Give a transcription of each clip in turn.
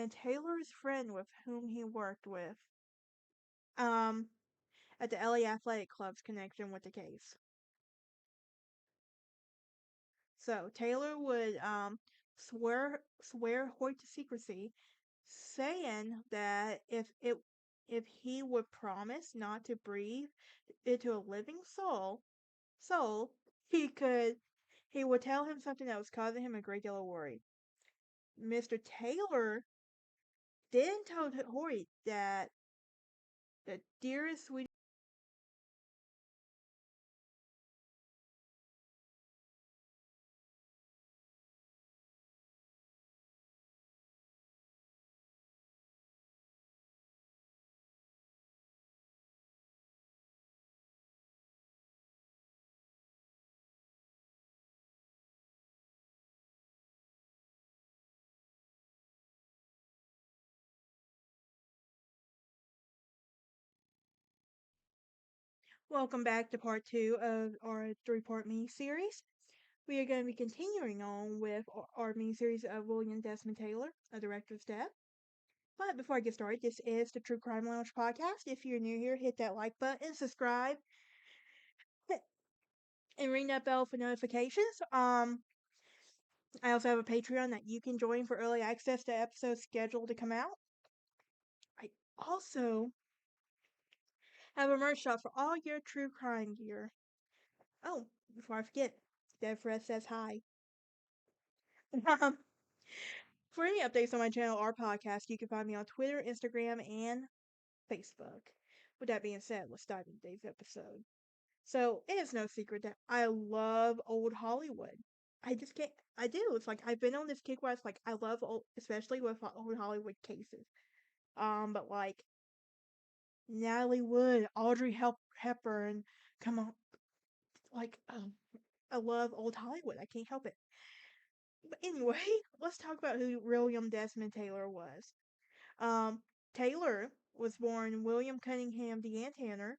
and Taylor's friend with whom he worked with um, at the LA Athletic Club's connection with the case. So Taylor would swear Hoyt to secrecy, saying that if he would promise not to breathe into a living soul, he could he would tell him something that was causing him a great deal of worry. Mr. Taylor then told Hoyt that the dearest sweet. Welcome back to part two of our three-part mini-series. We are going to be continuing on with our mini-series of William Desmond Taylor, a director's death. But before I get started, this is the True Crime Lounge podcast. If you're new here, hit that like button, subscribe, and ring that bell for notifications. I also have a Patreon that you can join for early access to episodes scheduled to come out. I also have a merch shop for all your true crime gear. Oh, before I forget, Dev Fred says hi. Um, for any updates on my channel or podcast, you can find me on Twitter, Instagram, and Facebook. With that being said, let's dive into today's episode. So, it is no secret that I love old Hollywood. I just can't. I do. It's like I've been on this kick where it's like I love old, especially with old Hollywood cases. But like Natalie Wood, Hepburn, come on, like I love old Hollywood. I can't help it. But anyway, let's talk about who William Desmond Taylor was. Um, Taylor was born William Cunningham Deanne Tanner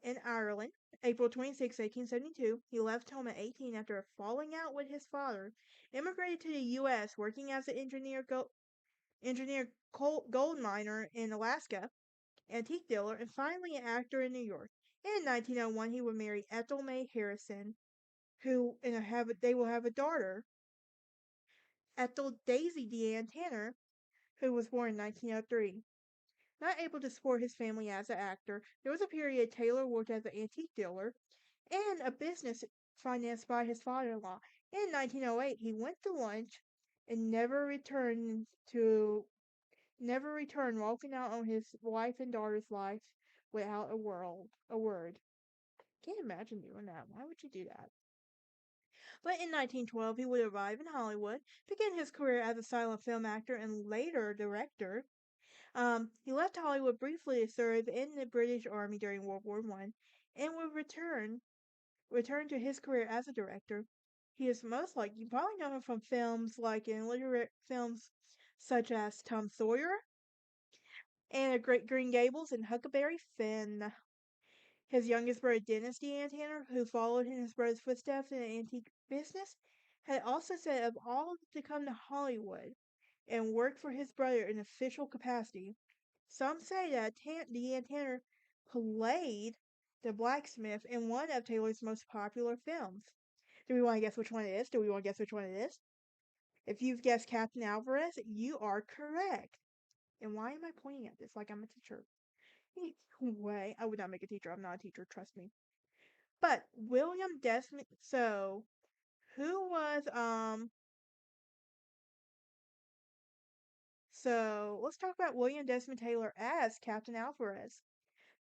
in Ireland, April 26, 1872. He left home at 18 after a falling out with his father, immigrated to the U.S., working as an gold miner in Alaska, antique dealer, and finally an actor in New York. In 1901, he would marry Ethel May Harrison, they will have a daughter, Ethel Daisy Deanne Tanner, who was born in 1903. Not able to support his family as an actor, there was a period Taylor worked as an antique dealer and a business financed by his father-in-law. In 1908, he went to lunch and never returned, walking out on his wife and daughter's life without a word. Can't imagine doing that. Why would you do that? But in 1912, he would arrive in Hollywood, begin his career as a silent film actor and later director. He left Hollywood briefly to serve in the British Army during World War I and would return to his career as a director. He is most likely, you probably know him from films like in literary films such as Tom Sawyer and A Great Green Gables and Huckleberry Finn. His youngest brother, Dennis Deanne Tanner, who followed in his brother's footsteps in the antique business, had also said of all to come to Hollywood and work for his brother in official capacity. Some say that Deanne Tanner played the blacksmith in one of Taylor's most popular films. Do we want to guess which one it is? Do we want to guess which one it is? If you've guessed Captain Alvarez, you are correct. And why am I pointing at this like I'm a teacher? Way, I would not make a teacher. I'm not a teacher, trust me. But William Desmond. So, who was So let's talk about William Desmond Taylor as Captain Alvarez,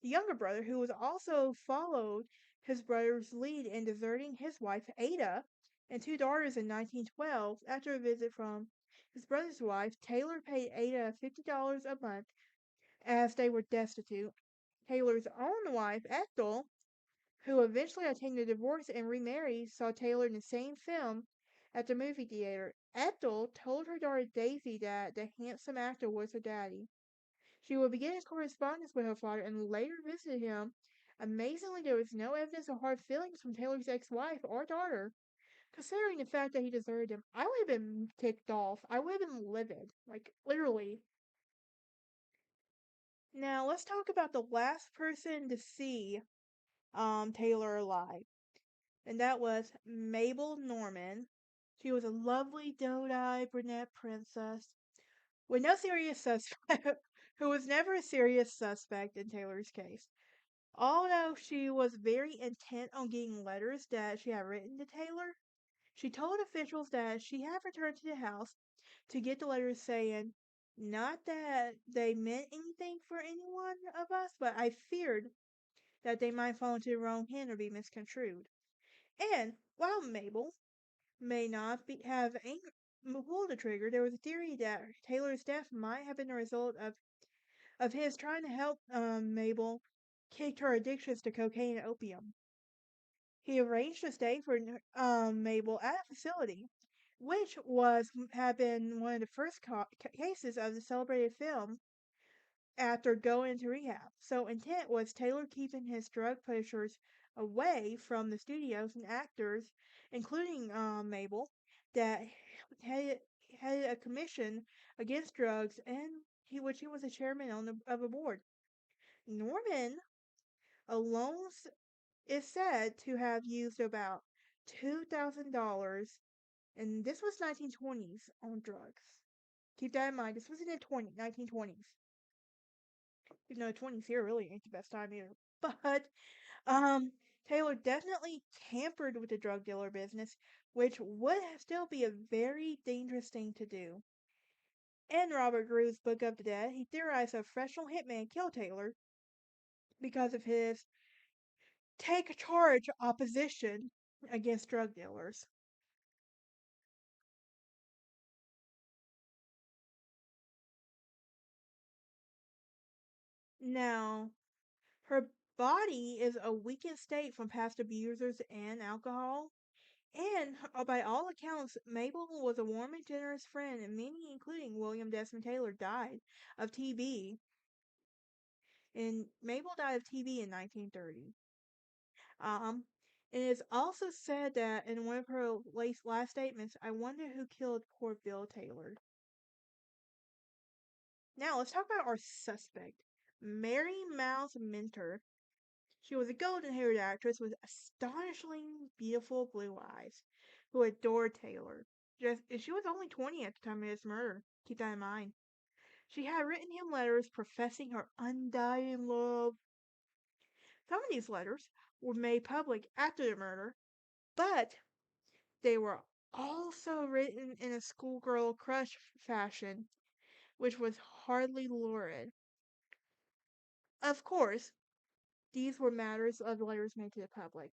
the younger brother who was also followed his brother's lead in deserting his wife Ada and two daughters in 1912 after a visit from his brother's wife. Taylor paid Ada $50 a month as they were destitute. Taylor's own wife, Ethel, who eventually obtained a divorce and remarried, saw Taylor in the same film at the movie theater. Ethel told her daughter Daisy that the handsome actor was her daddy. She would begin his correspondence with her father and later visited him. Amazingly, there was no evidence of hard feelings from Taylor's ex-wife or daughter. Considering the fact that he deserted him, I would have been ticked off. I would have been livid. Like, literally. Now, let's talk about the last person to see Taylor alive. And that was Mabel Normand. She was a lovely, doe-eyed brunette princess with no serious suspect, who was never a serious suspect in Taylor's case. Although she was very intent on getting letters that she had written to Taylor, she told officials that she had returned to the house to get the letters saying, not that they meant anything for any one of us, but I feared that they might fall into the wrong hand or be misconstrued. And while Mabel may not have pulled the trigger, there was a theory that Taylor's death might have been a result of his trying to help Mabel kick her addictions to cocaine and opium. He arranged to stay for Mabel at a facility, which had been one of the first cases of the celebrated film after going into rehab. So intent was Taylor keeping his drug pushers away from the studios and actors, including Mabel, that had had a commission against drugs, and which he was a chairman of a board. Norman alone is said to have used about $2,000, and this was 1920s on drugs. Keep that in mind. This was in the 1920s. Even though 20s here really ain't the best time either. But um, Taylor definitely tampered with the drug dealer business, which would still be a very dangerous thing to do. In Robert Grew's Book of the Dead, he theorized a professional hitman killed Taylor because of his take charge opposition against drug dealers. Now, her body is a weakened state from past abusers and alcohol. And by all accounts, Mabel was a warm and generous friend, and many, including William Desmond Taylor, died of TB. And Mabel died of TB in 1930. Um, and it's also said that in one of her last statements, I wonder who killed poor Bill Taylor. Now, let's talk about our suspect, Mary Mouse Minter. She was a golden-haired actress with astonishingly beautiful blue eyes who adored Taylor. She was only 20 at the time of his murder. Keep that in mind. She had written him letters professing her undying love. Some of these letters were made public after the murder, but they were also written in a schoolgirl crush fashion, which was hardly lurid. Of course, these were matters of letters made to the public.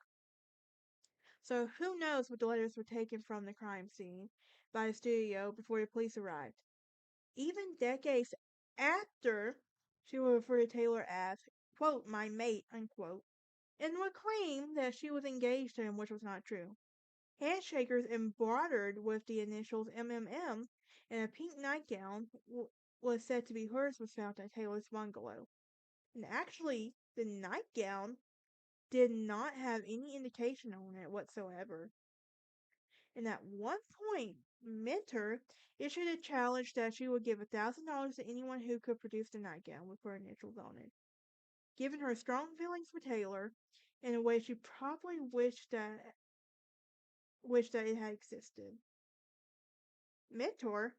So who knows what the letters were taken from the crime scene by the studio before the police arrived. Even decades after, she would refer to Taylor as, quote, my mate, unquote, and would claim that she was engaged to him, which was not true. Handshakers embroidered with the initials MMM and a pink nightgown was said to be hers was found at Taylor's bungalow. And actually, the nightgown did not have any indication on it whatsoever. And at one point, Minter issued a challenge that she would give $1,000 to anyone who could produce the nightgown with her initials on it, giving her strong feelings for Taylor in a way she probably wished that it had existed. Mentor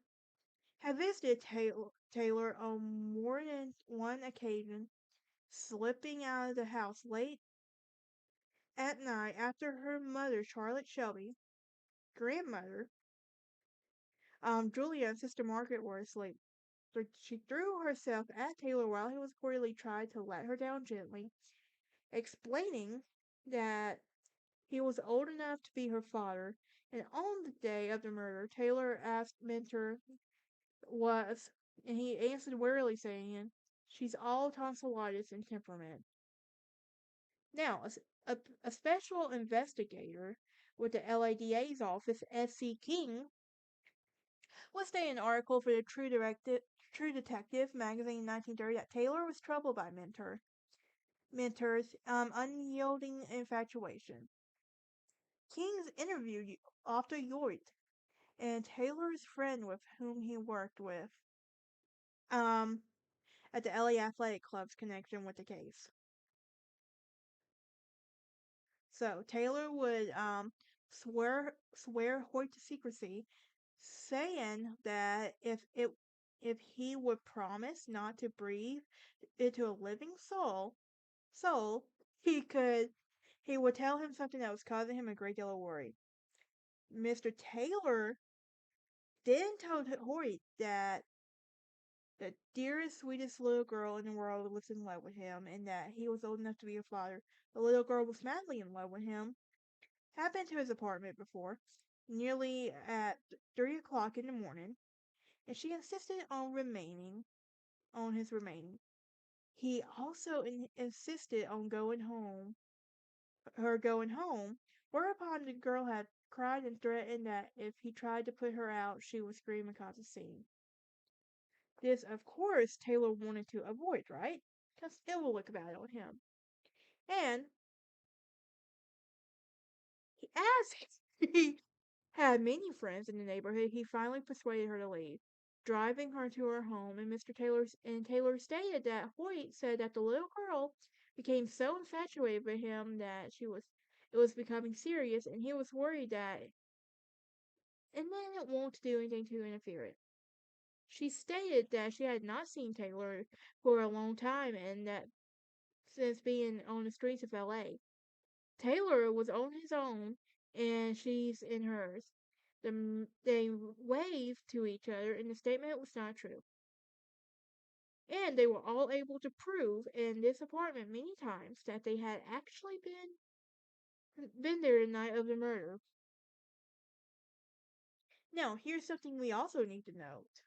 had visited Taylor on more than one occasion, slipping out of the house late at night after her mother, Charlotte Shelby, grandmother, Julia, and Sister Margaret were asleep. So she threw herself at Taylor while he was reportedly trying to let her down gently, explaining that he was old enough to be her father. And on the day of the murder, Taylor asked Mentor was, and he answered wearily, saying, she's all tonsillitis and temperament. Now, a special investigator with the LADA's office, S.C. King, was stating an article for the True Detective magazine in 1930 that Taylor was troubled by Mentor's unyielding infatuation. King's interviewed Otto Yoit and Taylor's friend with whom he worked with um, at the LA Athletic Club's connection with the case. So Taylor would swear Hoyt to secrecy, saying that if he would promise not to breathe into a living soul, he would tell him something that was causing him a great deal of worry. Mr. Taylor then told Hoyt that the dearest, sweetest little girl in the world was in love with him, and that he was old enough to be a father. The little girl was madly in love with him, had been to his apartment before, nearly at 3 o'clock in the morning, and she insisted on his remaining. He also insisted on her going home, whereupon the girl had cried and threatened that if he tried to put her out, she would scream and cause a scene. This, of course, Taylor wanted to avoid, right? Because it will look bad on him. And as he had many friends in the neighborhood, he finally persuaded her to leave, driving her to her home. And Taylor stated that Hoyt said that the little girl became so infatuated with him that it was becoming serious, and he was worried that and then it won't do anything to interfere it. She stated that she had not seen Taylor for a long time and that since being on the streets of LA. Taylor was on his own and she's in hers. They waved to each other and the statement was not true. And they were all able to prove in this apartment many times that they had actually been there the night of the murder. Now, here's something we also need to note.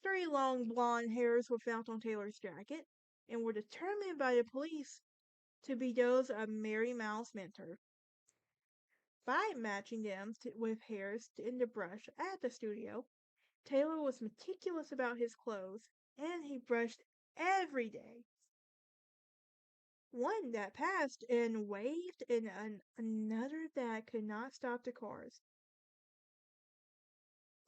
3 long blonde hairs were found on Taylor's jacket and were determined by the police to be those of Mary Miles Minter. By matching them with hairs in the brush at the studio, Taylor was meticulous about his clothes, and he brushed every day. One that passed and waved, and another that could not stop the cars.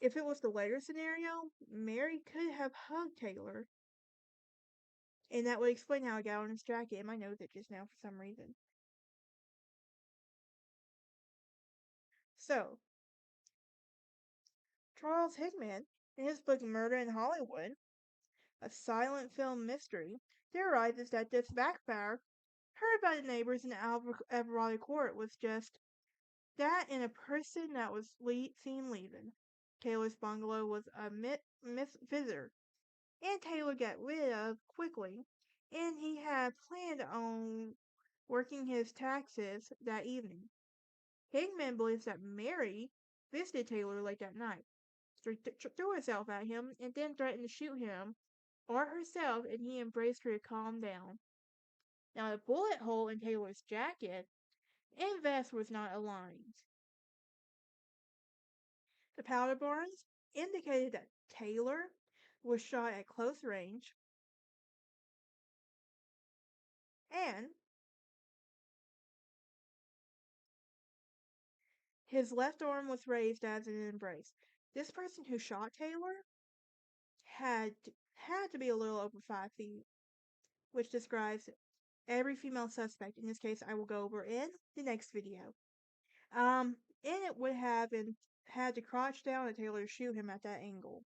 If it was the later scenario, Mary could have hugged Taylor, and that would explain how I got on his jacket and my nose itches now for some reason. So, Charles Hickman, in his book Murder in Hollywood, a silent film mystery, theorizes that this backfire, heard by the neighbors in the Alvarado Court, was just that and a person that was seen leaving. Taylor's bungalow was a visitor, and Taylor got rid of quickly, and he had planned on working his taxes that evening. Higman believes that Mary visited Taylor late that night, threw herself at him, and then threatened to shoot him or herself, and he embraced her to calm down. Now, the bullet hole in Taylor's jacket and vest was not aligned. The powder burns indicated that Taylor was shot at close range, and his left arm was raised as in an embrace. This person who shot Taylor had to be a little over 5 feet, which describes every female suspect. In this case, I will go over in the next video. And it would have had to crouch down at Taylor to shoot him at that angle.